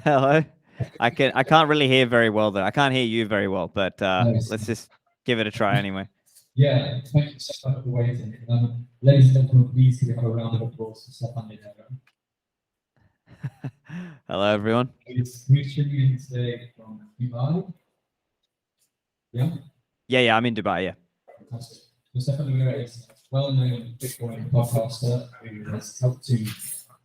Hello. I can't really hear very well though. I can't hear you very well, but let's just give it a try anyway. Yeah, thank you so much for waiting. Ladies and gentlemen, please give a round of applause for Stephan Livera. Hello, everyone. We're streaming today from Dubai. Yeah, I'm in Dubai. Yeah. Fantastic. So Stephan Livera is a well-known Bitcoin podcaster who has helped to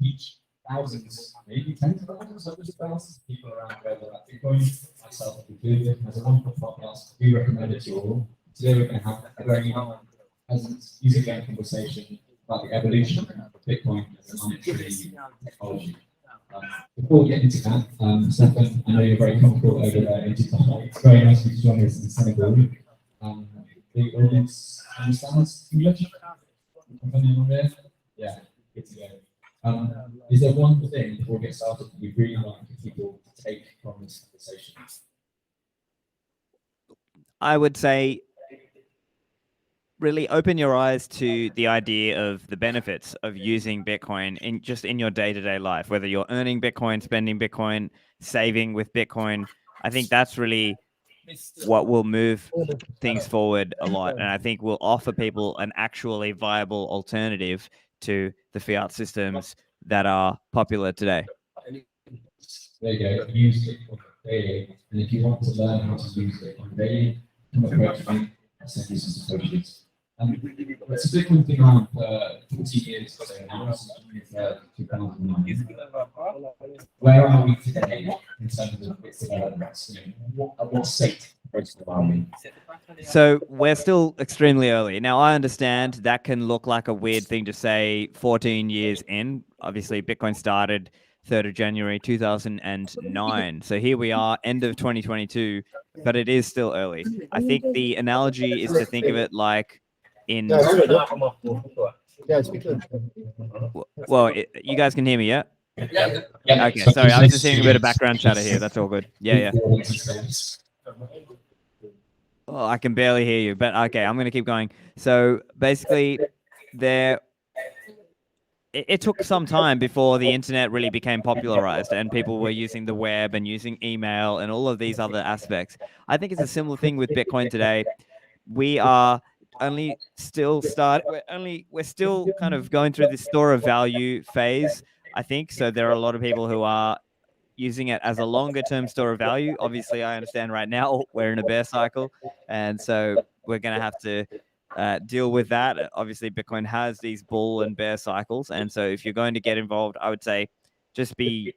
teach thousands, maybe tens of thousands, hundreds of thousands of people around the world about Bitcoin. Myself included, has a wonderful podcast. We recommend it to you all. Today we're going to have a very easy-going conversation about the evolution of Bitcoin as a monetary technology. Before we get into that, Stephan, I know you're very comfortable over there in Dubai. It's very nice of you to join us in Senegal. The audience understands English? Yeah, good to go. Is there one thing before we get started that you'd really like people to take from this conversation? I would say really open your eyes to the idea of the benefits of using Bitcoin in your day-to-day life, whether you're earning Bitcoin, spending Bitcoin, saving with Bitcoin. I think that's really what will move things forward a lot. And I think will offer people an actually viable alternative to the fiat systems that are popular today. There you go. Use Bitcoin daily. And if you want to learn how to use Bitcoin daily, come approach me. I'll send you some associates. It's a Bitcoin been around for 40 years or so now, since 2009. Where are we today in terms of its development? What state are we? So we're still extremely early. Now, I understand that can look like a weird thing to say 14 years in. Obviously, Bitcoin started 3rd of January 2009. So here we are, end of 2022, but it is still early. I think the analogy is to think of it like in... Well, you guys can hear me, yeah? Yeah. Okay, sorry, I was just hearing a bit of background chatter here. That's all good. Yeah. Oh, I can barely hear you, but okay, I'm going to keep going. So basically, it took some time before the internet really became popularized and people were using the web and using email and all of these other aspects. I think it's a similar thing with Bitcoin today. We are we're still kind of going through this store of value phase, I think. So there are a lot of people who are using it as a longer term store of value. Obviously, I understand right now we're in a bear cycle, and so we're going to have to deal with that. Obviously, Bitcoin has these bull and bear cycles, and so if you're going to get involved, I would say just be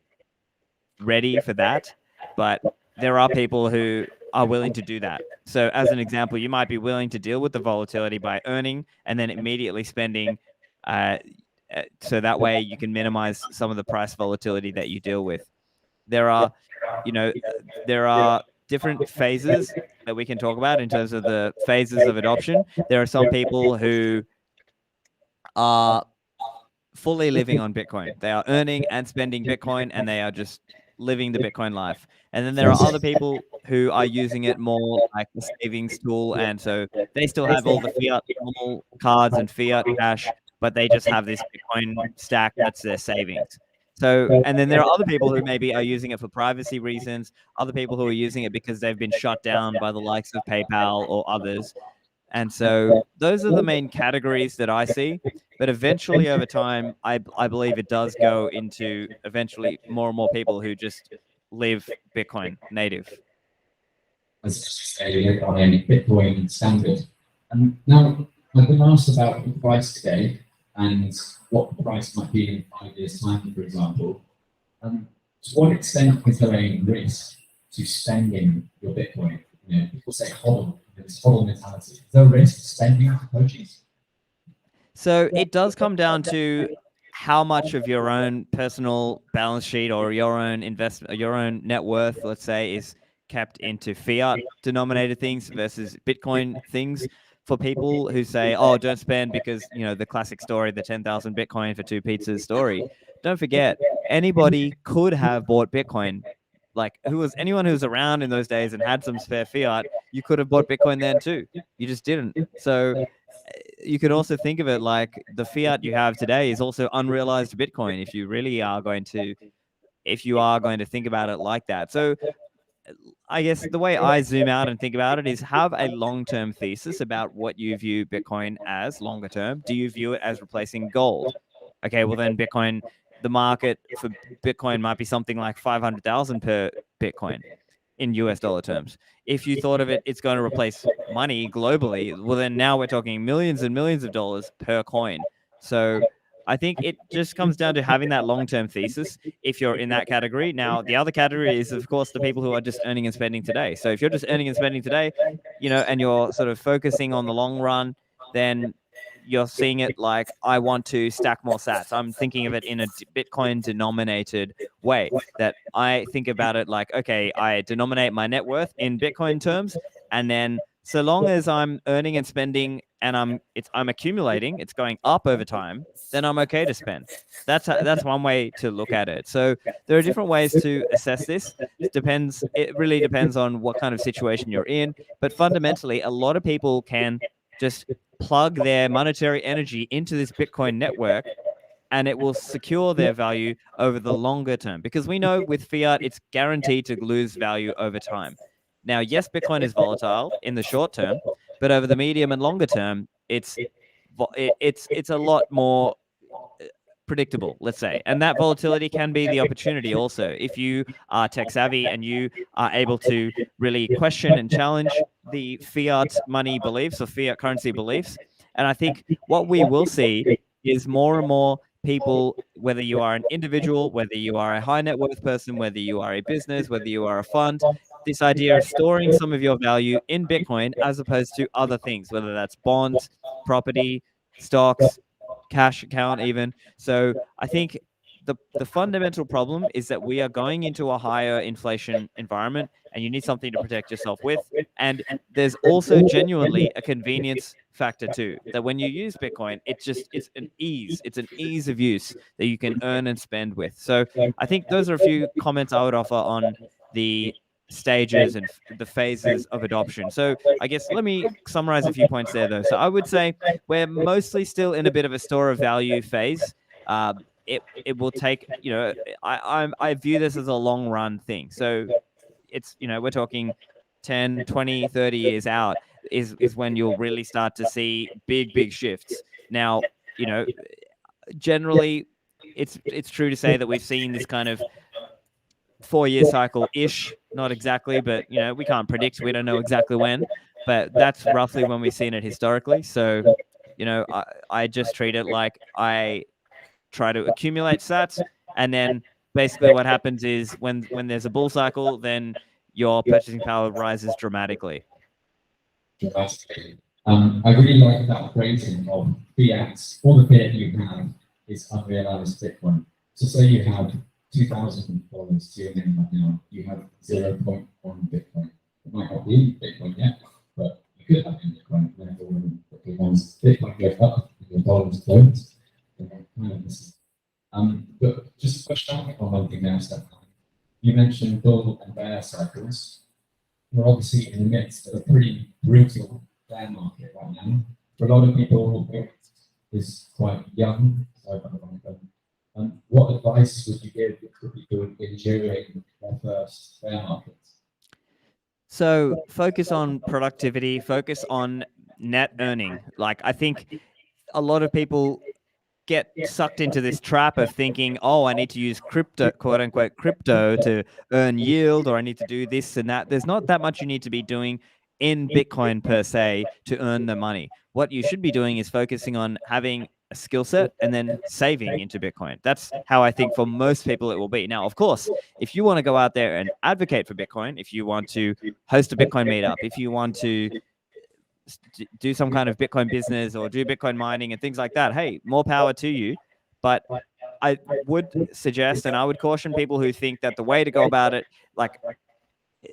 ready for that. But there are people who are willing to do that. So as an example, you might be willing to deal with the volatility by earning and then immediately spending, so that way you can minimize some of the price volatility that you deal with. There are different phases that we can talk about in terms of the phases of adoption. There are some people who are fully living on Bitcoin. They are earning and spending Bitcoin, and they are just living the Bitcoin life. And then there are other people who are using it more like a savings tool, and so they still have all the fiat normal cards and fiat cash, but they just have this Bitcoin stack that's their savings. So, and then there are other people who maybe are using it for privacy reasons, other people who are using it because they've been shut down by the likes of PayPal or others. And so those are the main categories that I see. But eventually over time, I believe it does go into eventually more and more people who just live Bitcoin native. As a Bitcoin standard. And now I've been asked about the price today and what the price might be in 5 years' time, for example. To what extent is there a risk to spending your Bitcoin? People say hodl, this hodl mentality. Is there a risk to spending coaches? So it does come down to how much of your own personal balance sheet or your own investment, your own net worth, let's say, is kept into fiat denominated things versus Bitcoin things. For people who say, oh, don't spend because, the classic story, the 10,000 Bitcoin for 2 pizzas story. Don't forget, anybody could have bought Bitcoin. Like anyone who was around in those days and had some spare fiat, you could have bought Bitcoin then too. You just didn't. So you could also think of it like the fiat you have today is also unrealized Bitcoin if you really are going to think about it like that. So I guess the way I zoom out and think about it is have a long-term thesis about what you view Bitcoin as longer term. Do you view it as replacing gold? Okay, well then Bitcoin, the market for Bitcoin might be something like 500,000 per Bitcoin in US dollar terms. If you thought of it, it's going to replace money globally, well, then now we're talking millions and millions of dollars per coin. So I think it just comes down to having that long term thesis if you're in that category. Now, the other category is, of course, the people who are just earning and spending today. So if you're just earning and spending today, and you're sort of focusing on the long run, then you're seeing it like, I want to stack more sats. I'm thinking of it in a Bitcoin denominated way, that I think about it like, okay, I denominate my net worth in Bitcoin terms, and then so long as I'm earning and spending and I'm accumulating, it's going up over time, then I'm okay to spend. That's one way to look at it. So there are different ways to assess this. It really depends on what kind of situation you're in, but fundamentally a lot of people can just plug their monetary energy into this Bitcoin network, and it will secure their value over the longer term, because we know with fiat it's guaranteed to lose value over time. Now, yes, Bitcoin is volatile in the short term, but over the medium and longer term, it's a lot more predictable, let's say. And that volatility can be the opportunity also. If you are tech savvy and you are able to really question and challenge the fiat money beliefs or fiat currency beliefs. And I think what we will see is more and more people, whether you are an individual, whether you are a high net worth person, whether you are a business, whether you are a fund, this idea of storing some of your value in Bitcoin as opposed to other things, whether that's bonds, property, stocks, cash account even. So I think the fundamental problem is that we are going into a higher inflation environment, and you need something to protect yourself with. And there's also genuinely a convenience factor too, that when you use Bitcoin, it's an ease of use that you can earn and spend with. So I think those are a few comments I would offer on the stages and the phases of adoption. So I guess let me summarize a few points there though. So I would say we're mostly still in a bit of a store of value phase. It will take, I view this as a long run thing. So it's, we're talking 10, 20, 30 years out is when you'll really start to see big shifts. Now, generally it's true to say that we've seen this kind of 4-year cycle ish, not exactly, but we can't predict. We don't know exactly when, but that's roughly when we've seen it historically. So, I just treat it like I try to accumulate sats, and then basically what happens is when there's a bull cycle, then your purchasing power rises dramatically. Dramatically. I really like that phrasing of fiat. All the fiat you have is unrealized Bitcoin. So say you have $2,000 to your name right now, you have 0.1 Bitcoin. It might not be Bitcoin yet, but you could have in Bitcoin. Therefore, once Bitcoin goes up, your dollars close, then kind of this. But just to push back on one thing now, Stephan. You mentioned bull and bear cycles. We're obviously in the midst of a pretty brutal bear market right now. For a lot of people, it is quite young. What advice would you give to people enduring their first bear market? So focus on productivity, focus on net earning. Like, I think a lot of people get sucked into this trap of thinking, oh, I need to use crypto, quote unquote, crypto to earn yield, or I need to do this and that. There's not that much you need to be doing in Bitcoin per se to earn the money. What you should be doing is focusing on having a skill set and then saving into Bitcoin. That's how I think for most people it will be. Now, of course, if you want to go out there and advocate for Bitcoin, if you want to host a Bitcoin meetup, if you want to do some kind of Bitcoin business or do Bitcoin mining and things like that, hey, more power to you. But I would suggest, and I would caution people who think that the way to go about it, like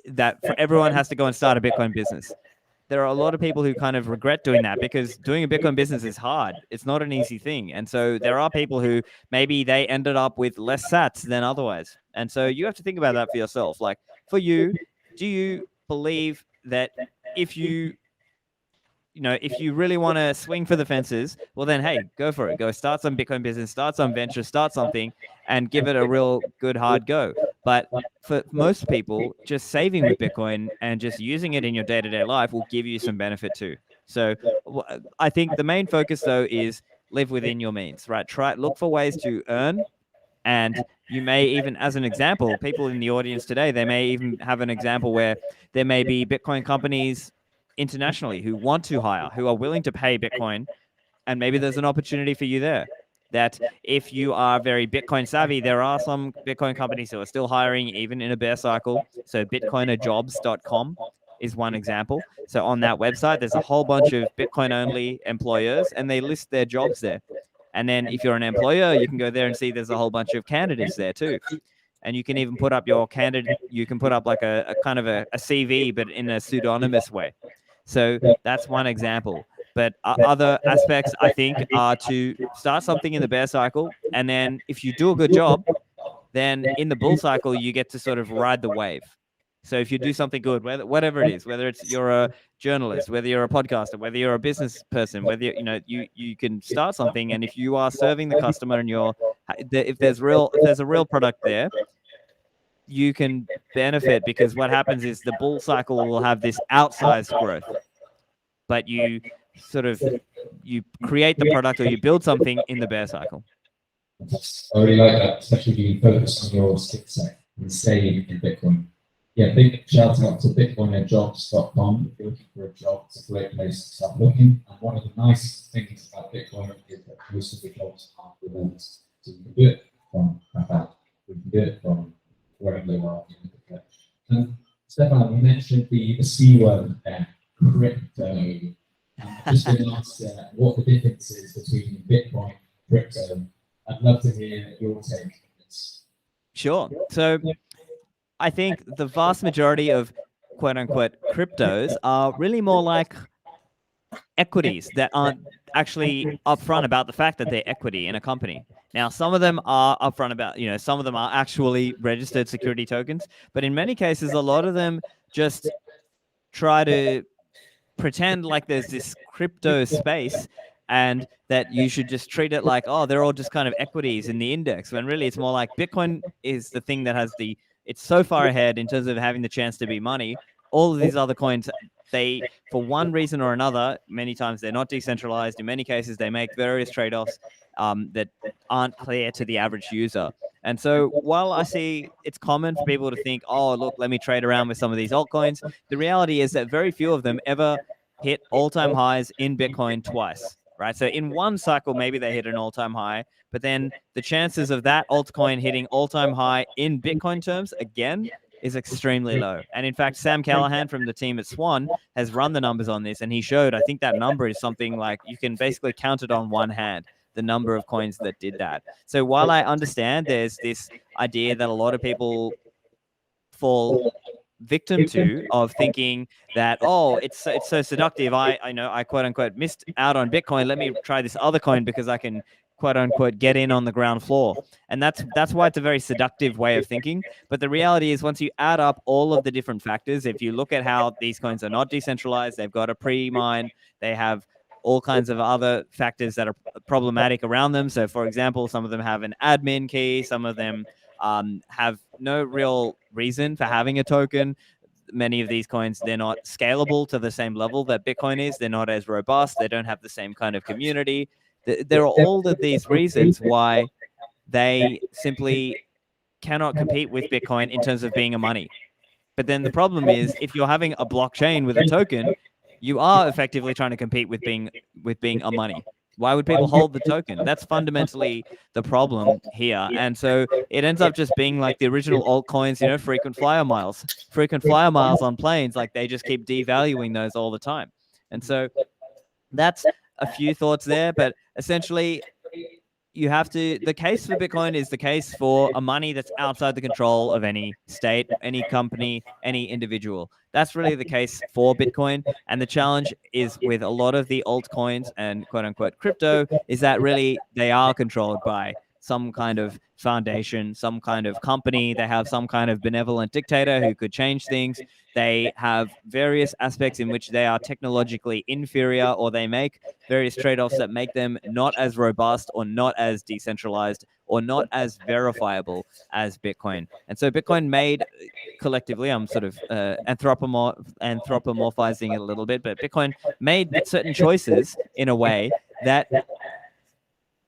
that for everyone has to go and start a Bitcoin business. There are a lot of people who kind of regret doing that, because doing a Bitcoin business is hard. It's not an easy thing. And so there are people who maybe they ended up with less sats than otherwise. And so you have to think about that for yourself. Like, for you, do you believe that if you if you really want to swing for the fences, well, then, hey, go for it. Go start some Bitcoin business, start some venture, start something, and give it a real good hard go. But for most people, just saving with Bitcoin and just using it in your day-to-day life will give you some benefit too. So I think the main focus, though, is live within your means, right? Look for ways to earn. And you may even, as an example, people in the audience today, they may even have an example where there may be Bitcoin companies internationally who want to hire, who are willing to pay Bitcoin, and maybe there's an opportunity for you there. That if you are very Bitcoin savvy, there are some Bitcoin companies who are still hiring even in a bear cycle. So bitcoinerjobs.com is one example. So on that website, there's a whole bunch of Bitcoin only employers, and they list their jobs there. And then if you're an employer, you can go there and see there's a whole bunch of candidates there too. And you can even put up your candidate, you can put up like a kind of a CV, but in a pseudonymous way. So that's one example. But other aspects, I think, are to start something in the bear cycle. And then if you do a good job, then in the bull cycle, you get to sort of ride the wave. So if you do something good, whatever it is, whether it's you're a journalist, whether you're a podcaster, whether you're a business person, whether you can start something, and if you are serving the customer and if there's a real product there, you can benefit, because what happens is the bull cycle will have this outsized growth, but you create the product or you build something in the bear cycle. I really like that, especially being focused on your skill set and staying in Bitcoin. Yeah, big shout out to bitcoinerjobs.com. If you're looking for a job, it's a great place to start looking. And one of the nice things about Bitcoin is that most of the jobs are relevance. So you can do it from Dakar, you can do it from wherever you are in the country. Stephan, you mentioned the C word there, crypto. Just been asked what the difference is between Bitcoin and crypto. I'd love to hear your take on this. Sure. So I think the vast majority of quote unquote cryptos are really more like equities that aren't actually upfront about the fact that they're equity in a company. Now, some of them are upfront about, some of them are actually registered security tokens, but in many cases, a lot of them just try to pretend like there's this crypto space and that you should just treat it like, oh, they're all just kind of equities in the index, when really it's more like Bitcoin is the thing that has it's so far ahead in terms of having the chance to be money. All of these other coins, they, for one reason or another, many times they're not decentralized. In many cases, they make various trade-offs that aren't clear to the average user. And so while I see it's common for people to think, oh, look, let me trade around with some of these altcoins, the reality is that very few of them ever hit all-time highs in Bitcoin twice, right? So in one cycle, maybe they hit an all-time high, but then the chances of that altcoin hitting all-time high in Bitcoin terms again is extremely low. And in fact, Sam Callahan from the team at Swan has run the numbers on this, and he showed, I think that number is something like you can basically count it on one hand, the number of coins that did that. So while I understand there's this idea that a lot of people fall victim to of thinking that, oh, it's so seductive, I quote unquote missed out on Bitcoin, let me try this other coin because I can quote unquote get in on the ground floor. And that's why it's a very seductive way of thinking. But the reality is, once you add up all of the different factors, if you look at how these coins are not decentralized, they've got a pre-mine, they have all kinds of other factors that are problematic around them. So for example, some of them have an admin key, some of them have no real reason for having a token. Many of these coins, they're not scalable to the same level that Bitcoin is. They're not as robust. They don't have the same kind of community. There are all of these reasons why they simply cannot compete with Bitcoin in terms of being a money. But then the problem is, if you're having a blockchain with a token, you are effectively trying to compete with being a money. Why would people hold the token? That's fundamentally the problem here. And so it ends up just being like the original altcoins, frequent flyer miles on planes. Like they just keep devaluing those all the time. And so that's a few thoughts there. But essentially, the case for Bitcoin is the case for a money that's outside the control of any state, any company, any individual. That's really the case for Bitcoin. And the challenge is with a lot of the altcoins and quote unquote crypto is that really they are controlled by some kind of foundation, some kind of company. They have some kind of benevolent dictator who could change things. They have various aspects in which they are technologically inferior, or they make various trade-offs that make them not as robust or not as decentralized or not as verifiable as Bitcoin. And so Bitcoin made collectively, I'm sort of anthropomorphizing it a little bit, but Bitcoin made certain choices in a way that,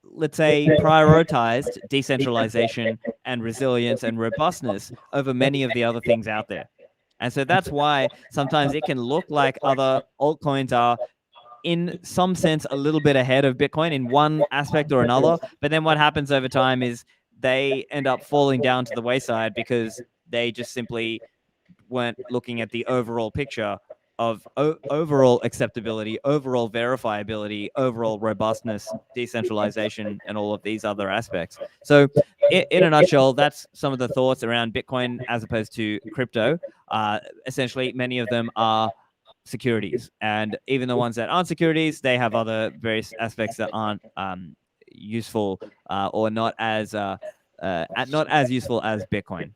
let's say, prioritized decentralization and resilience and robustness over many of the other things out there. And so that's why sometimes it can look like other altcoins are, in some sense, a little bit ahead of Bitcoin in one aspect or another. But then what happens over time is they end up falling down to the wayside because they just simply weren't looking at the overall picture of overall acceptability, overall verifiability, overall robustness, decentralization, and all of these other aspects. So in a nutshell, that's some of the thoughts around Bitcoin as opposed to crypto. Essentially, many of them are securities, and even the ones that aren't securities, they have other various aspects that aren't useful or not as useful as Bitcoin.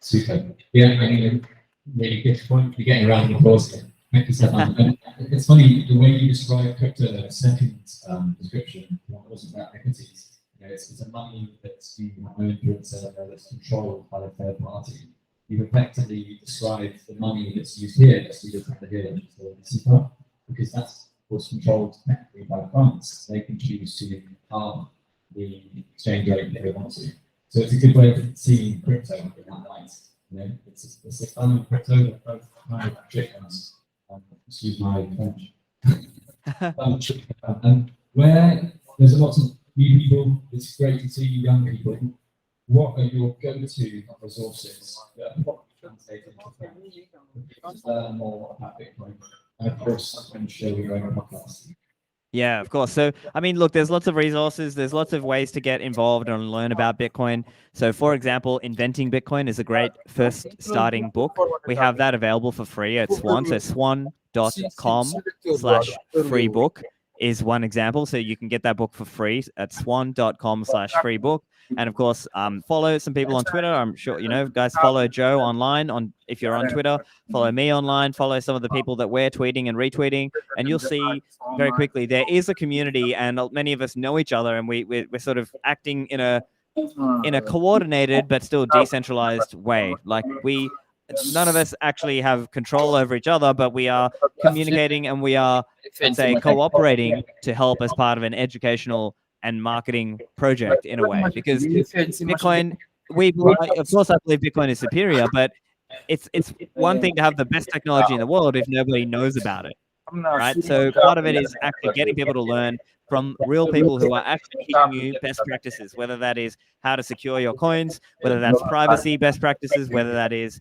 Super. Yeah, I mean, really good point. You're getting around the applause here. Thank you, Stephan. And it's funny, the way you describe crypto, the second description, wasn't about equities. You know, it's a money that's you have no influence over, that's controlled by a third party. You effectively describe the money that's used here, that's used over here, because that's what's controlled technically by France. They can choose to halve the exchange rate if they want to. So it's a good way of seeing crypto in that light. You know, it's a fun of crypto, but both kind of chickens. Excuse my French. And where there's a lot of new people, it's great to see young people. What are your go-to resources that are translated into French? Learn more about Bitcoin. And of course, I'm sure we're going on a podcast. Yeah, of course. So, I mean, look, there's lots of resources. There's lots of ways to get involved and learn about Bitcoin. So, for example, Inventing Bitcoin is a great first starting book. We have that available for free at Swan. So, swan.com/free book is one example. So, you can get that book for free at swan.com/free book. And of course, follow some people on Twitter. I'm sure, you know, guys, follow Joe online if you're on Twitter, follow me online, follow some of the people that we're tweeting and retweeting, and you'll see very quickly there is a community, and many of us know each other, and we're sort of acting in a coordinated but still decentralized way. Like none of us actually have control over each other, but we are communicating and we are, let's say, cooperating to help as part of an educational and marketing project in a way. Because Bitcoin, of course, I believe Bitcoin is superior, but it's one thing to have the best technology in the world if nobody knows about it, right? So part of it is actually getting people to learn from real people who are actually teaching you best practices, whether that is how to secure your coins, whether that's privacy best practices, whether that is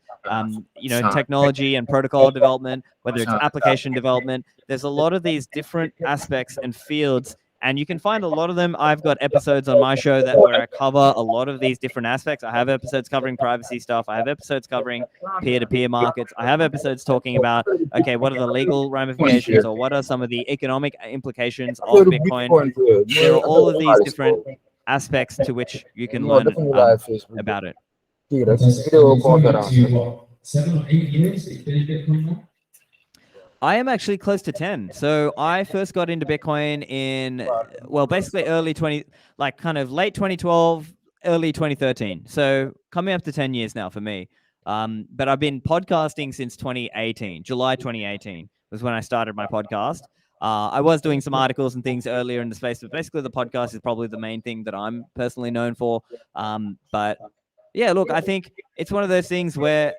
technology and protocol development, whether it's application development. There's a lot of these different aspects and fields, and you can find a lot of them. I've got episodes on my show where I cover a lot of these different aspects. I have episodes covering privacy stuff. I have episodes covering peer-to-peer markets. I have episodes talking about, okay, what are the legal ramifications, or what are some of the economic implications of Bitcoin? There are all of these different aspects to which you can learn about it. 7 or 8 years that you've been in Bitcoin now? I am actually close to 10. So I first got into Bitcoin in, basically late 2012, early 2013. So coming up to 10 years now for me. But I've been podcasting since 2018. July 2018 was when I started my podcast. I was doing some articles and things earlier in the space, but basically the podcast is probably the main thing that I'm personally known for. But yeah, look, I think it's one of those things where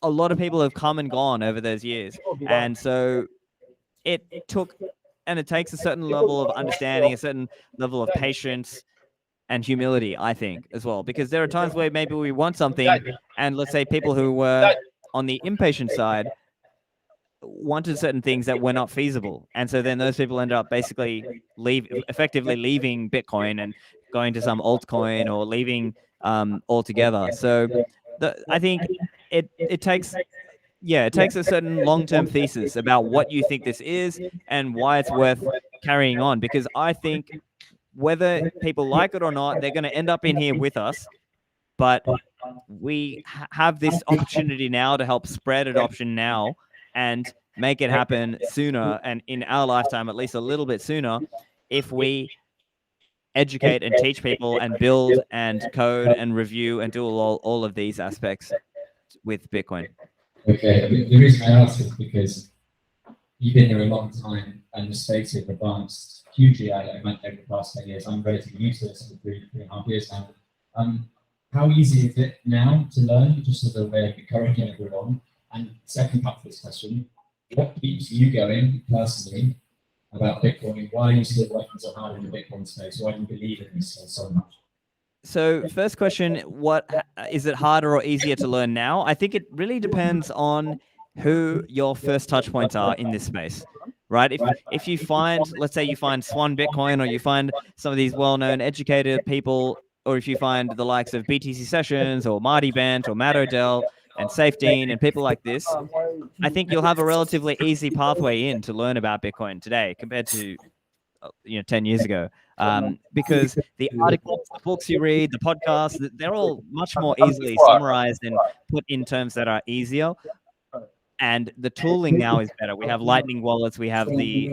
a lot of people have come and gone over those years. And so it takes a certain level of understanding, a certain level of patience and humility, I think, as well. Because there are times where maybe we want something, and let's say people who were on the impatient side wanted certain things that were not feasible. And so then those people end up basically effectively leaving Bitcoin and going to some altcoin or leaving altogether. So I think it takes a certain long-term thesis about what you think this is and why it's worth carrying on. Because I think whether people like it or not, they're going to end up in here with us. But we have this opportunity now to help spread adoption now and make it happen sooner, and in our lifetime, at least a little bit sooner, if we educate and teach people and build and code and review and do all of these aspects with Bitcoin. Okay, the reason I ask is because you've been here a long time and the space has advanced hugely. I went over the past 10 years. I'm relatively used to this for 3.5 years now. How easy is it now to learn, just as a way of encouraging everyone? And second part of this question, what keeps you going personally about Bitcoin? Why are you still working so hard in the Bitcoin space? Why do you believe in this so much? So first question, what is it harder or easier to learn now? I think it really depends on who your first touch points are in this space, right? If you find, let's say you find Swan Bitcoin, or you find some of these well-known educated people, or if you find the likes of BTC Sessions or Marty Bent or Matt Odell and Safedine and people like this, I think you'll have a relatively easy pathway in to learn about Bitcoin today compared to 10 years ago, because the articles, the books you read, the podcasts, they're all much more easily summarized and put in terms that are easier. And the tooling now is better. We have Lightning wallets. We have we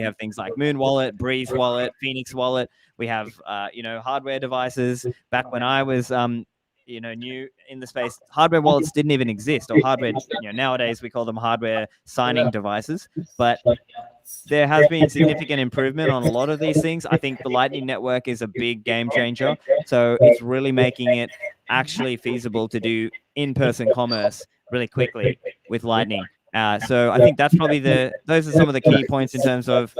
have things like Moon Wallet, Breeze Wallet, Phoenix Wallet. We have hardware devices. Back when I was new in the space, hardware wallets didn't even exist, or hardware. Nowadays we call them hardware signing devices. But there has been significant improvement on a lot of these things. I think the Lightning Network is a big game changer. So it's really making it actually feasible to do in-person commerce really quickly with Lightning. So I think that's probably those are some of the key points in terms of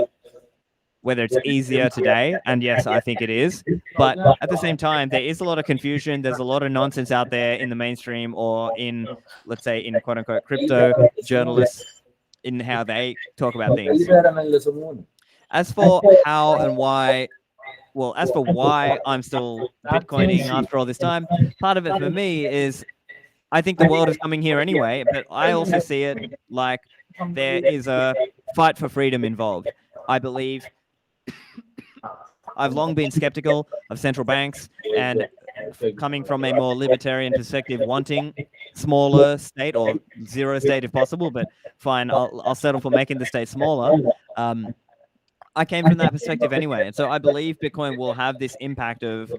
whether it's easier today. And yes, I think it is. But at the same time, there is a lot of confusion. There's a lot of nonsense out there in the mainstream, or in, let's say, in quote unquote crypto journalists, in how they talk about things. As for how and why, well, as for why I'm still Bitcoining after all this time, part of it for me is I think the world is coming here anyway, but I also see it like there is a fight for freedom involved. I believe I've long been skeptical of central banks, and coming from a more libertarian perspective, wanting smaller state or zero state if possible, but fine, I'll settle for making the state smaller. I came from that perspective anyway. And so I believe Bitcoin will have this impact of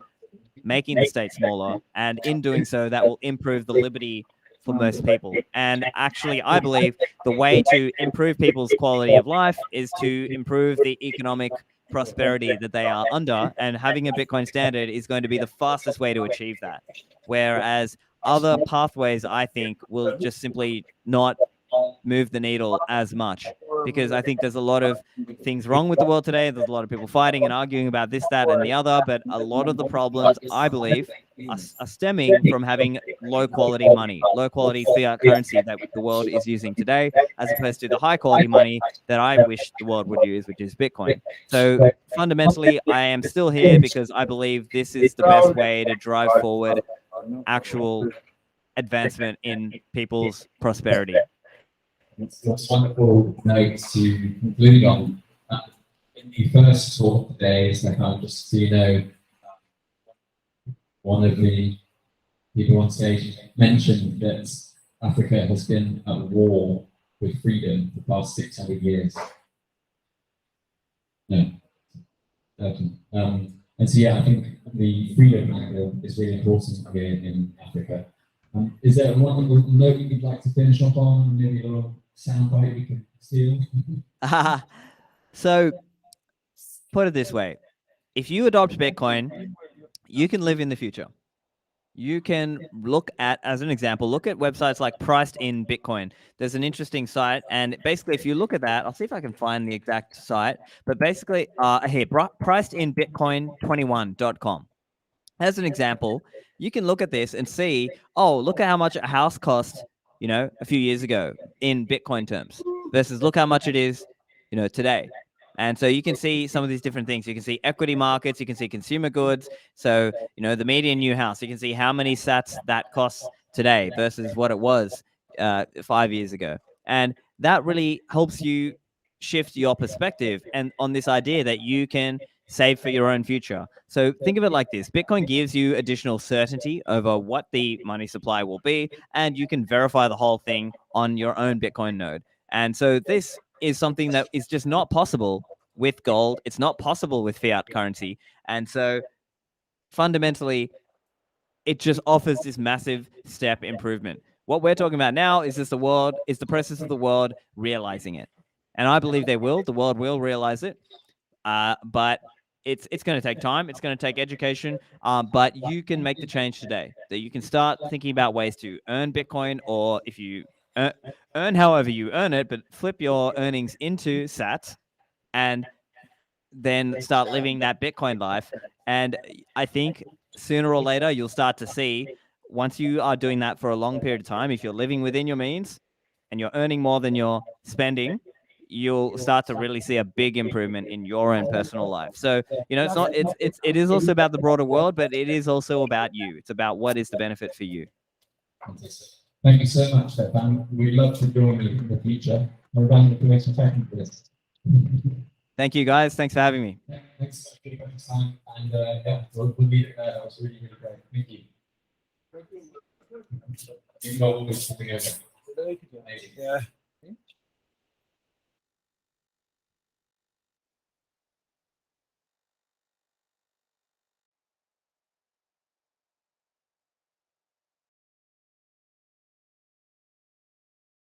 making the state smaller. And in doing so, that will improve the liberty for most people. And actually, I believe the way to improve people's quality of life is to improve the economic prosperity that they are under. And having a Bitcoin standard is going to be the fastest way to achieve that. Whereas other pathways, I think, will just simply not move the needle as much, because I think there's a lot of things wrong with the world today. There's a lot of people fighting and arguing about this, that, and the other, but a lot of the problems, I believe, are stemming from having low quality money, low quality fiat currency that the world is using today, as opposed to the high quality money that I wish the world would use, which is Bitcoin. So fundamentally, I am still here because I believe this is the best way to drive forward actual advancement in people's prosperity. It's wonderful notes to conclude on. In the first talk today, Stephan, just so you know, one of the people on stage mentioned that Africa has been at war with freedom for the past 600 years. No. And so, yeah, I think the freedom angle is really important here in Africa. Is there one note you'd like to finish off on? Maybe a little soundbite we can steal? So, put it this way. If you adopt Bitcoin, you can live in the future. You can look at, as an example, look at websites like Priced in Bitcoin. There's an interesting site, and basically, if you look at that, I'll see if I can find the exact site, but basically, here, pricedinbitcoin21.com. As an example, you can look at this and see, oh, look at how much a house cost, a few years ago in Bitcoin terms, versus look how much it is, today. And so you can see some of these different things. You can see equity markets, you can see consumer goods. So, the median new house, you can see how many sats that costs today versus what it was 5 years ago. And that really helps you shift your perspective and on this idea that you can save for your own future. So think of it like this. Bitcoin gives you additional certainty over what the money supply will be, and you can verify the whole thing on your own Bitcoin node. And so this is something that is just not possible with gold. It's not possible with fiat currency. And so fundamentally, it just offers this massive step improvement. What we're talking about now is just the process of the world realizing it. And I believe they will. The world will realize it. But it's going to take time. It's going to take education. But you can make the change today. That you can start thinking about ways to earn Bitcoin, or if you earn however you earn it, but flip your earnings into sats and then start living that Bitcoin life. And I think sooner or later you'll start to see, once you are doing that for a long period of time, if you're living within your means and you're earning more than you're spending, you'll start to really see a big improvement in your own personal life. So, it is also about the broader world, but it is also about you. It's about what is the benefit for you. Fantastic. Thank you so much, Stephan. We'd love to join you in the future. We're running the commission tracking for this. Thank you, guys. Thanks for having me. Yeah, thanks so much for your time. And we'll meet. That was really, really great. Thank you. You know, always something over. Yeah.